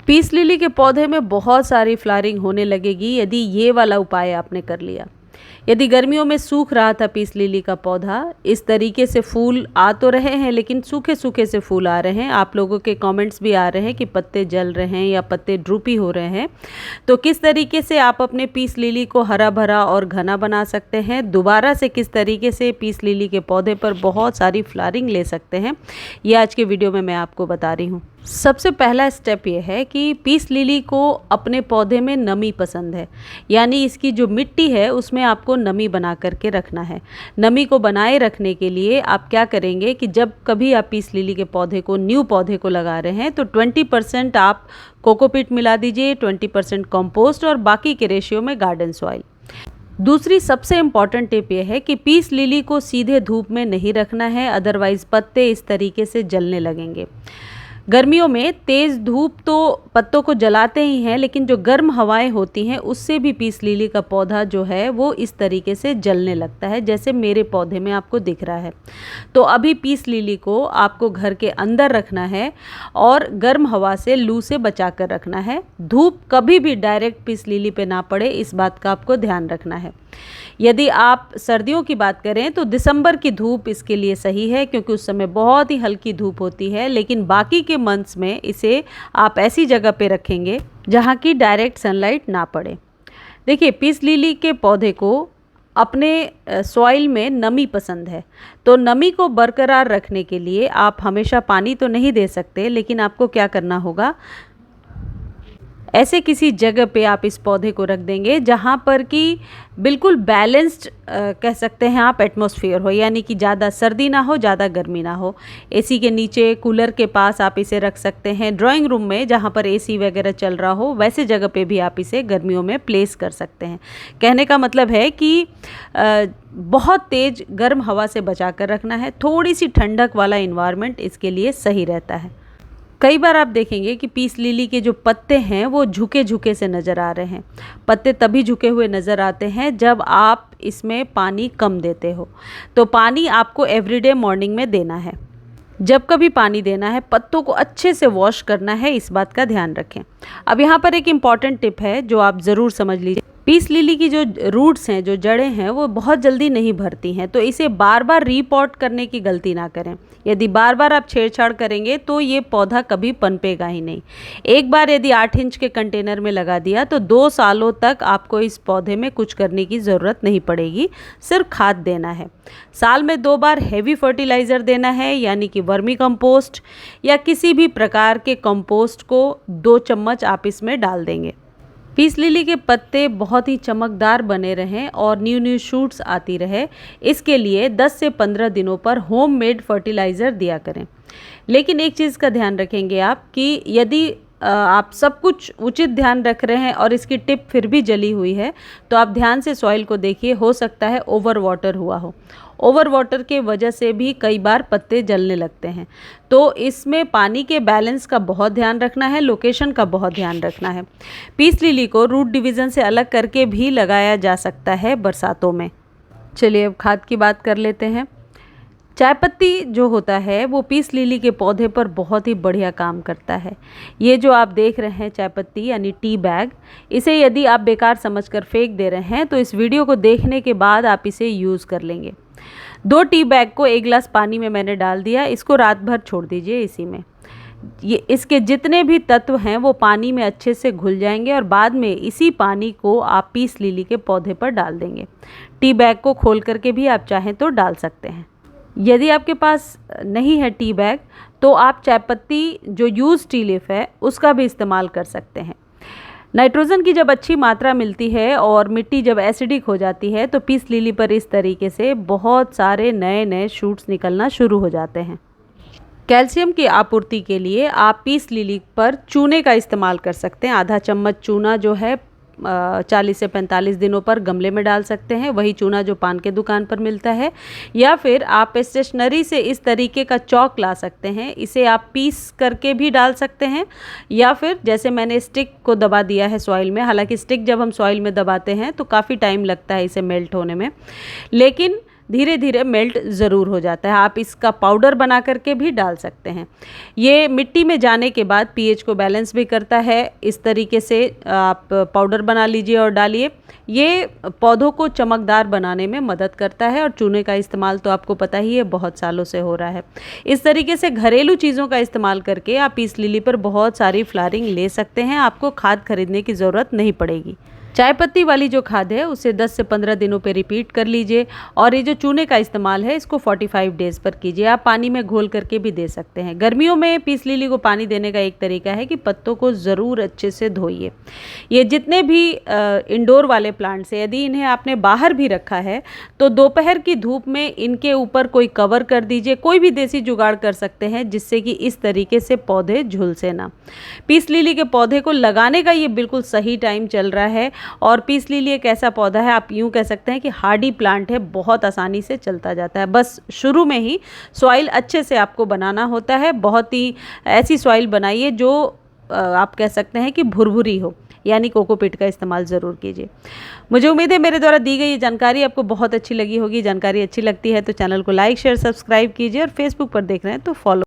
Peace lily के पौधे में बहुत सारी फ्लावरिंग होने लगेगी यदि ये वाला उपाय आपने कर लिया। यदि गर्मियों में सूख रहा था पीस लिली का पौधा, इस तरीके से फूल आ तो रहे हैं लेकिन सूखे सूखे से फूल आ रहे हैं। आप लोगों के कमेंट्स भी आ रहे हैं कि पत्ते जल रहे हैं या पत्ते ड्रूपी हो रहे हैं। तो किस तरीके से आप अपने पीस लिली को हरा भरा और घना बना सकते हैं, दोबारा से किस तरीके से पीस लिली के पौधे पर बहुत सारी फ्लावरिंग ले सकते हैं, ये आज के वीडियो में मैं आपको बता रही हूँ। सबसे पहला स्टेप ये है कि पीस लिली को अपने पौधे में नमी पसंद है, यानी इसकी जो मिट्टी है उसमें आपको नमी बना करके रखना है। नमी को बनाए रखने के लिए आप क्या करेंगे कि जब कभी आप पीस लिली के पौधे को, न्यू पौधे को लगा रहे हैं, तो 20% आप कोकोपीट मिला दीजिए, 20% कंपोस्ट और बाकी के रेशियो में गार्डन सॉइल। दूसरी सबसे इम्पॉर्टेंट टिप ये है कि पीस लिली को सीधे धूप में नहीं रखना है, अदरवाइज़ पत्ते इस तरीके से जलने लगेंगे। गर्मियों में तेज़ धूप तो पत्तों को जलाते ही हैं, लेकिन जो गर्म हवाएं होती हैं उससे भी पीस लिली का पौधा जो है वो इस तरीके से जलने लगता है, जैसे मेरे पौधे में आपको दिख रहा है। तो अभी पीस लिली को आपको घर के अंदर रखना है और गर्म हवा से, लू से बचा कर रखना है। धूप कभी भी डायरेक्ट पीस लिली पे ना पड़े, इस बात का आपको ध्यान रखना है। यदि आप सर्दियों की बात करें तो दिसंबर की धूप इसके लिए सही है, क्योंकि उस समय बहुत ही हल्की धूप होती है। लेकिन बाकी के मंथ्स में इसे आप ऐसी जगह पे रखेंगे जहाँ की डायरेक्ट सनलाइट ना पड़े। देखिए, पीस लिली के पौधे को अपने सॉइल में नमी पसंद है, तो नमी को बरकरार रखने के लिए आप हमेशा पानी तो नहीं दे सकते, लेकिन आपको क्या करना होगा, ऐसे किसी जगह पे आप इस पौधे को रख देंगे जहाँ पर कि बिल्कुल बैलेंस्ड कह सकते हैं आप एटमॉस्फेयर हो, यानी कि ज़्यादा सर्दी ना हो, ज़्यादा गर्मी ना हो। एसी के नीचे, कूलर के पास आप इसे रख सकते हैं। ड्राइंग रूम में जहाँ पर एसी वगैरह चल रहा हो, वैसे जगह पे भी आप इसे गर्मियों में प्लेस कर सकते हैं। कहने का मतलब है कि बहुत तेज़ गर्म हवा से बचा कर रखना है। थोड़ी सी ठंडक वाला इन्वायरमेंट इसके लिए सही रहता है। कई बार आप देखेंगे कि पीस लिली के जो पत्ते हैं वो झुके झुके से नज़र आ रहे हैं। पत्ते तभी झुके हुए नज़र आते हैं जब आप इसमें पानी कम देते हो। तो पानी आपको एवरीडे मॉर्निंग में देना है। जब कभी पानी देना है, पत्तों को अच्छे से वॉश करना है, इस बात का ध्यान रखें। अब यहाँ पर एक इम्पॉर्टेंट टिप है जो आप ज़रूर समझ लीजिए। पीस लिली की जो रूट्स हैं, जो जड़ें हैं, वो बहुत जल्दी नहीं भरती हैं, तो इसे बार बार रीपॉट करने की गलती ना करें। यदि बार बार आप छेड़छाड़ करेंगे तो ये पौधा कभी पनपेगा ही नहीं। एक बार यदि 8 इंच के कंटेनर में लगा दिया तो 2 सालों तक आपको इस पौधे में कुछ करने की ज़रूरत नहीं पड़ेगी, सिर्फ खाद देना है। साल में 2 बार हेवी फर्टिलाइज़र देना है, यानी कि वर्मी कंपोस्ट या किसी भी प्रकार के कंपोस्ट को 2 चम्मच आप इसमें डाल देंगे। पीस लिली के पत्ते बहुत ही चमकदार बने रहें और न्यू शूट्स आती रहे, इसके लिए 10 से 15 दिनों पर होममेड फर्टिलाइज़र दिया करें। लेकिन एक चीज़ का ध्यान रखेंगे आप कि यदि आप सब कुछ उचित ध्यान रख रहे हैं और इसकी टिप फिर भी जली हुई है, तो आप ध्यान से सॉइल को देखिए, हो सकता है ओवर वाटर हुआ हो। ओवर वाटर के वजह से भी कई बार पत्ते जलने लगते हैं। तो इसमें पानी के बैलेंस का बहुत ध्यान रखना है, लोकेशन का बहुत ध्यान रखना है। पीस लिली को रूट डिवीज़न से अलग करके भी लगाया जा सकता है बरसातों में। चलिए अब खाद की बात कर लेते हैं। चाय पत्ती जो होता है वो पीस लिली के पौधे पर बहुत ही बढ़िया काम करता है। ये जो आप देख रहे हैं चाय पत्ती यानी टी बैग, इसे यदि आप बेकार समझकर फेंक दे रहे हैं तो इस वीडियो को देखने के बाद आप इसे यूज़ कर लेंगे। 2 टी बैग को 1 गिलास पानी में मैंने डाल दिया, इसको रात भर छोड़ दीजिए इसी में। ये इसके जितने भी तत्व हैं वो पानी में अच्छे से घुल जाएंगे और बाद में इसी पानी को आप पीस लिली के पौधे पर डाल देंगे। टी बैग को खोल करके भी आप चाहें तो डाल सकते हैं। यदि आपके पास नहीं है टी बैग तो आप चाय पत्ती जो यूज़ टी लीफ है उसका भी इस्तेमाल कर सकते हैं। नाइट्रोजन की जब अच्छी मात्रा मिलती है और मिट्टी जब एसिडिक हो जाती है तो पीस लिली पर इस तरीके से बहुत सारे नए नए शूट्स निकलना शुरू हो जाते हैं। कैल्शियम की आपूर्ति के लिए आप पीस लिली पर चूने का इस्तेमाल कर सकते हैं। आधा चम्मच चूना जो है 40 से 45 दिनों पर गमले में डाल सकते हैं, वही चूना जो पान के दुकान पर मिलता है। या फिर आप स्टेशनरी से इस तरीके का चौक ला सकते हैं, इसे आप पीस करके भी डाल सकते हैं। या फिर जैसे मैंने स्टिक को दबा दिया है सॉइल में, हालांकि स्टिक जब हम सॉइल में दबाते हैं तो काफ़ी टाइम लगता है इसे मेल्ट होने में, लेकिन धीरे धीरे मेल्ट ज़रूर हो जाता है। आप इसका पाउडर बना करके भी डाल सकते हैं। ये मिट्टी में जाने के बाद पीएच को बैलेंस भी करता है। इस तरीके से आप पाउडर बना लीजिए और डालिए। ये पौधों को चमकदार बनाने में मदद करता है और चूने का इस्तेमाल तो आपको पता ही है बहुत सालों से हो रहा है। इस तरीके से घरेलू चीज़ों का इस्तेमाल करके आप पीस लिली पर बहुत सारी फ्लावरिंग ले सकते हैं। आपको खाद खरीदने की ज़रूरत नहीं पड़ेगी। चाय पत्ती वाली जो खाद है उसे 10 से 15 दिनों पे रिपीट कर लीजिए और ये जो चूने का इस्तेमाल है इसको 45 डेज़ पर कीजिए। आप पानी में घोल करके भी दे सकते हैं। गर्मियों में पीस लिली को पानी देने का एक तरीका है कि पत्तों को ज़रूर अच्छे से धोइए। ये जितने भी इंडोर वाले प्लांट्स हैं, यदि इन्हें आपने बाहर भी रखा है तो दोपहर की धूप में इनके ऊपर कोई कवर कर दीजिए। कोई भी देसी जुगाड़ कर सकते हैं जिससे कि इस तरीके से पौधे झुलसे ना। पीस लिली के पौधे को लगाने का ये बिल्कुल सही टाइम चल रहा है और पीस लिली एक ऐसा पौधा है, आप यूँ कह सकते हैं कि हार्डी प्लांट है, बहुत आसानी से चलता जाता है। बस शुरू में ही सॉइल अच्छे से आपको बनाना होता है। बहुत ही ऐसी सॉइल बनाइए जो आप कह सकते हैं कि भुरभुरी हो, यानी कोकोपीट का इस्तेमाल ज़रूर कीजिए। मुझे उम्मीद है मेरे द्वारा दी गई ये जानकारी आपको बहुत अच्छी लगी होगी। जानकारी अच्छी लगती है तो चैनल को लाइक शेयर सब्सक्राइब कीजिए और फेसबुक पर देख रहे हैं तो फॉलो